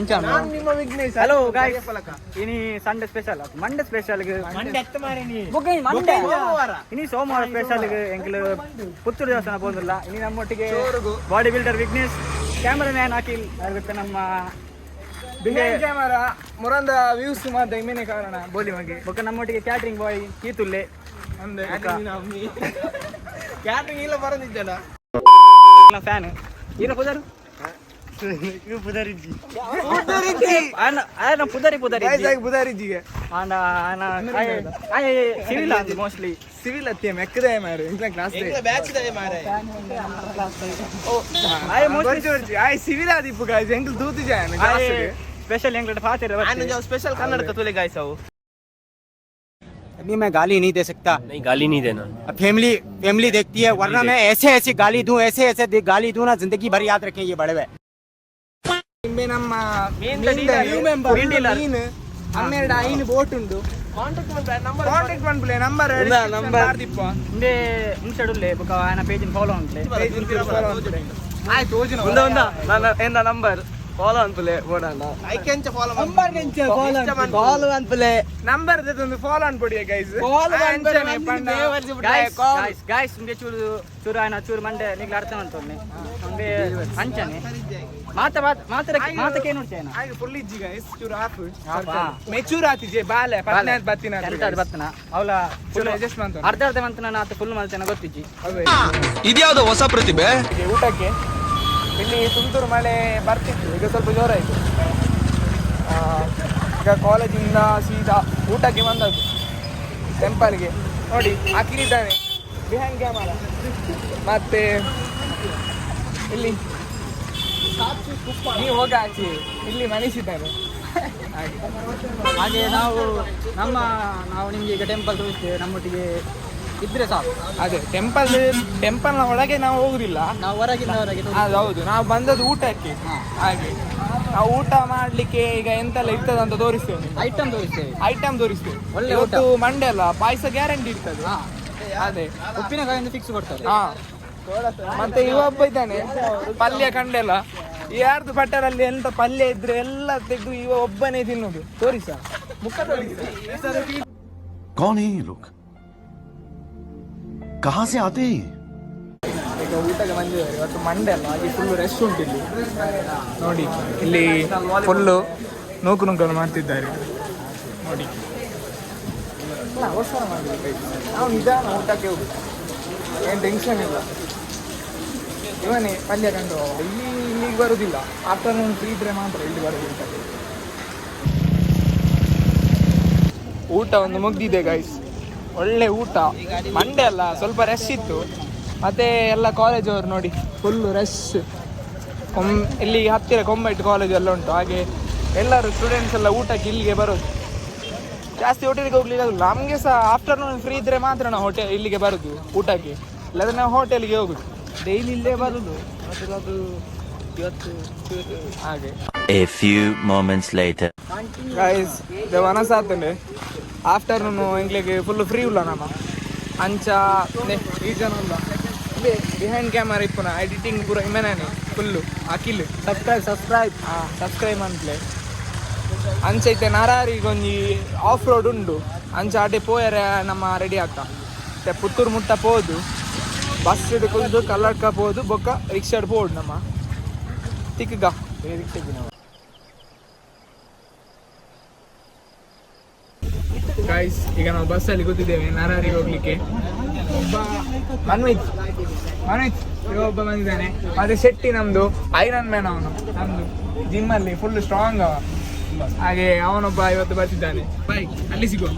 ಇಂಚಾನ ನಿಮ್ಮ Vignesh. Hello guys, ಇನಿ Sunday special ಮಂಡೆ special ಮಂಡೆ ಎತ್ತ ಮಾರೆ ನೀ ಮಂಡೆ ಇನಿ ಸೋಮವಾರ ಸ್ಪೆಷಲ್ ಎಂಕಲ್ ಪುತ್ತೂರು ದೇವಸ್ಥಾನ ಹೋದಿಲ್ಲ. ಇನಿ ನಮ್ಮೊಟ್ಟಿಗೆ body builder Vignesh, cameraman Akhil, ಮತ್ತೆ ನಮ್ಮ ಕ್ಯಾಮರಾ ಮುರಂದ ವ್ಯೂಸ್ ಮಾತ್ರ ಇಮೇನೆ ಕಾರಣ ಬೋಲಿ ಮಗೆ ಬೊಕ್ಕ ನಮ್ಮೊಟ್ಟಿಗೆ ಕ್ಯಾಟ್ರಿಂಗ್ ಬಾಯ್ ಕೀತುಲ್ಲೆ ಅಂದ್ರೆ ಕ್ಯಾಟ್ರಿಂಗ್ ಇಲ್ಲ ಬರಂದಿದ್ದಲ್ಲ ಫ್ಯಾನ್ ಏನು ಪುದಾರು ಪುದಾರಿಜ್ಜಿ ಪುದಾರಿಜ್ಜಿಗೆ ಸಿವಿಲ್ ಅಂತ ಮೋಸ್ಟ್ಲಿ ಸಿವಿಲ್ ಅತ್ತಿ ಮೆಕ್ಕದೆ ಮಾರು ಕ್ಲಾಸ್ ಆಯ್ ಸಿವಿಲ್ ಆದಿಪ್ಪು ಗಾಯ್ಸ್ ಎಂಕಲ್ ದೂತಿ ಜಾಯ स्पेशल इंग्लैंड फाते रहे जो स्पेशल कन्नड़ का तुले गाइस आओ अभी मैं गाली नहीं दे सकता। नहीं, गाली नहीं देना। फैमिली देखती है, वरना मैं ऐसे गाली दूं, ऐसे गाली दूं ना, जिंदगी भर याद रखें ये बड़े हुए। ನಮ್ಮ ಹನ್ನೆರಡು ಐನು ಬೋಟ್ ಉಂಟು. ಕಾಂಟ್ಯಾಕ್ಟ್ ಮಾಡ್ಬಿಲೆ ನಂಬರ್ ಇನ್ಸ್ಟಾಡುಲ್ಲೆ ಬೊಕ ಆಯನ ಪೇಜಿನ ಫಾಲೋ ಉಂಟ್ಲೆ ಆಯ್ತು ಓಜಿನ ನನ್ನ ನಂಬರ್ ಫಾಲೋ ಅನ್ಪಲೆ ಬೋಡಲ್ಲ ಐಕೆಂಚ ಫಾಲೋ ಫಾಲೋ ಅನ್ಪಲೆ ನಂಬರ್ ಒಂದು ಫಾಲೋ ಅನ್ಕೊಡಿ ಗೈಸ್ ಗಾಯ್ಸ್ ನಿಮಗೆ ಚೂರು ಆಯನ ಚೂರು ಮಂಡೆ ನಿಗ್ಲ ಅರ್ಥ ಅಂತೊನ್ನೆ ನಮಗೆ ಅಂಚನೆ ಮಾತಕ್ಕೆ ನೋಡ್ತೇನೆ ಹಾಗೆ ಫುಲ್ ಇಜ್ಜಿ ಗೈಸ್ ಚೂರು ಹಾಕು ಮೆಚೂರ್ ಆತಿಜೆ ಬಾಲೆ 15 ಬತ್ತಿನ ಬತ್ತನ ಅವಳ ಅಡ್ಜಸ್ಟ್ ಮಾಡ್ತಾನೆ ಅರ್ಧ ಮಂತ್ ನಾನು ಆತ ಫುಲ್ ಮಾಡ್ತೇನೆ ಗೊತ್ತಿಜ್ಜಿ ಇದ್ಯಾವುದು ಹೊಸ ಪ್ರತಿಭೆ. ಊಟಕ್ಕೆ ಇಲ್ಲಿ ತುಂತುರು ಮಳೆ ಬರ್ತಿತ್ತು, ಈಗ ಸ್ವಲ್ಪ ಜೋರಾಯಿತು. ಈಗ ಕಾಲೇಜಿಂದ ಸೀದಾ ಊಟಕ್ಕೆ ಬಂದದ್ದು ಟೆಂಪಲ್ಗೆ. ನೋಡಿ ಹಾಕಿದ್ದಾನೆ ಬಿಹ್ಯಾಂಡ್ ಕ್ಯಾಮರಾ, ಮತ್ತೆ ಇಲ್ಲಿ ನೀವು ಹೋಗಿ ಹಾಕಿ ಇಲ್ಲಿ ಮನಿಸಿದ್ದಾರೆ. ಹಾಗೆ ನಾವು ನಿಮಗೆ ಈಗ ಟೆಂಪಲ್ ತೋರಿಸ್ತೇವೆ, ನಮ್ಮೊಟ್ಟಿಗೆ ಇದ್ರೆ ಸಾಕು. ಅದೇ ಟೆಂಪಲ್ನ ಒಳಗೆ ನಾವು ಹೋಗುದಿಲ್ಲ, ನಾವು ಹೊರಗಿಂದ ಅದು ಹೌದು. ನಾವು ಬಂದದ್ದು ಊಟಕ್ಕೆ. ಹಾಗೆ ನಾವು ಊಟ ಮಾಡ್ಲಿಕ್ಕೆ ಈಗ ಎಂತೆಲ್ಲ ಇರ್ತದಂತ ತೋರಿಸ್ತೇವೆ. ಐಟಮ್ ತೋರಿಸ್ತೇವೆ. ಇವತ್ತು ಮಂಡೆ ಅಲ್ಲ, ಪಾಯಸ ಗ್ಯಾರಂಟಿ ಇರ್ತದೆ. ಅದೇ ಉಪ್ಪಿನಕಾಯಿಂದ ಫಿಕ್ಸ್ ಕೊಡ್ತಾರೆ. ಹಾ, ಮತ್ತೆ ಇವೊಬ್ಬ ಇದ್ದಾನೆ ಪಲ್ಯ ಕಂಡೆಲ್ಲ. ಯಾರ್ದು ಪಟ್ಟರಲ್ಲಿ ಎಂತ ಪಲ್ಯ ಇದ್ರೆ ಎಲ್ಲ ತೆಗೆದು ಇವ ಒಬ್ಬನೇ ತಿನ್ನೋದು. ತೋರಿಸ ಮುಖ ತೋರಿಸ. कहाँ से आते हैं? ಈಗ ಊಟಕ್ಕೆ ಬಂದಿದ್ದಾರೆ. ಇವತ್ತು ಮಂಡೆ ಅಲ್ಲ, ಹಾಗೆ ಫುಲ್ಲು ರೆಸ್ಟ್ ಉಂಟು ಇಲ್ಲಿ. ನೋಡಿ ಇಲ್ಲಿ ಫುಲ್ಲು ನೂಕಲು ಮಾಡ್ತಿದ್ದಾರೆ. ನೋಡಿ ಅವಸರ ಮಾಡಬೇಕು, ನಾವು ನಿಧಾನ ಊಟಕ್ಕೆ ಹೋಗುದು, ಏನು ಟೆನ್ಷನ್ ಇಲ್ಲ. ಇವನೇ ಪಲ್ಯ ಕಂಡು ಇಲ್ಲಿಗೆ ಬರುವುದಿಲ್ಲ. ಆಫ್ಟರ್ನೂನ್ ಫ್ರೀ ಇದ್ರೆ ಮಾತ್ರ ಇಲ್ಲಿ ಬರೋದಿಲ್ಲ. ಊಟ ಒಂದು ಮುಗ್ದಿದೆ ಗೈಸ್, ಒಳ್ಳೆ ಊಟ. ಮಂಡೆ ಅಲ್ಲ, ಸ್ವಲ್ಪ ರಶ್ ಇತ್ತು. ಮತ್ತು ಎಲ್ಲ ಕಾಲೇಜ್ ಅವರು ನೋಡಿ ಫುಲ್ಲು ರಶ್. ಇಲ್ಲಿ ಹತ್ತಿರ ಕೊಂಬೆಟ್ಟು ಕಾಲೇಜ್ ಎಲ್ಲ ಉಂಟು. ಹಾಗೆ ಎಲ್ಲರೂ ಸ್ಟೂಡೆಂಟ್ಸ್ ಎಲ್ಲ ಊಟಕ್ಕೆ ಇಲ್ಲಿಗೆ ಬರೋದು. ಜಾಸ್ತಿ ಹೋಟೆಲ್ಗೆ ಹೋಗ್ಲಿಕ್ಕೆ ಆಗೋಲ್ಲ. ನಮಗೆ ಸಹ ಆಫ್ಟರ್ನೂನ್ ಫ್ರೀ ಇದ್ದರೆ ಮಾತ್ರ ನಾವು ಇಲ್ಲಿಗೆ ಬರೋದು ಊಟಕ್ಕೆ, ಇಲ್ಲಾಂದರೆ ನಾವು ಹೋಟೆಲ್ಗೆ ಹೋಗೋದು. ಡೈಲಿ ಇಲ್ಲೇ ಬರೋದು. ಅದು ಇವತ್ತು ಹಾಗೆ. A few moments later. Guys ವನಸಾತಲೆ ಆಫ್ಟರ್ನೂನ್ ಎಂಗ್ಲಿಗೆ ಫುಲ್ ಫ್ರೀ ಇಲ್ಲ ನಮ್ಮ ಅಂಚ ರೀಸನ್ ಇಲ್ಲ. ಇದೇ ಬಿಹೈಂಡ್ ಕ್ಯಾಮರಾ ಇಪ್ಪನ ಎಡಿಟಿಂಗ್ ಪೂರ ಇಮೇನೆ ಫುಲ್ಲು ಅಖಿಲ್. ಸಬ್ಸ್ಕ್ರೈಬ್ ಅಂತಲೇ ಅಂಚ ಐತೆ ನರಾರಿಗೊಂಜಿ ಆಫ್ ರೋಡ್ ಉಂಡು. ಅಂಚ ಆಟೆ ಪೋಯರೆ ನಮ್ಮ ರೆಡಿ ಆಗ್ತಾ ಮತ್ತೆ ಪುತ್ತೂರು ಮುಟ್ಟ ಪೋದು, ಬಸ್ ಹಿಡ್ಕೊಂಡು ಕಲ್ಲಡ್ಕ ಪೋದು, ಬೊಕ್ಕ ರಿಕ್ಷಾಡ್ ಪೋಡು ನಮ್ಮ ತಿಕ್ಕಗ ರಿಕ್ಷೆಗೆ ನಾವು. ಗೈಸ್ ಈಗ ನಾವು ಬಸ್ಸಲ್ಲಿ ಕೂತಿದ್ದೇವೆ ನರಾರಿಗೆ ಹೋಗ್ಲಿಕ್ಕೆ. ಒಬ್ಬ ಮನ್ವಿತ್ ಒಬ್ಬ ಬಂದಿದ್ದಾನೆ. ಮತ್ತೆ ಶೆಟ್ಟಿ ನಮ್ದು ಐರನ್ ಮ್ಯಾನ್, ಅವನು ನಮ್ದು ಜಿಮ್ಮಲ್ಲಿ ಫುಲ್ ಸ್ಟ್ರಾಂಗ್ ಅವ. ಹಾಗೆ ಅವನೊಬ್ಬ ಇವತ್ತು ಬರ್ತಿದ್ದಾನೆ. ಬಾಯ್, ಅಲ್ಲಿ ಸಿಗುವ.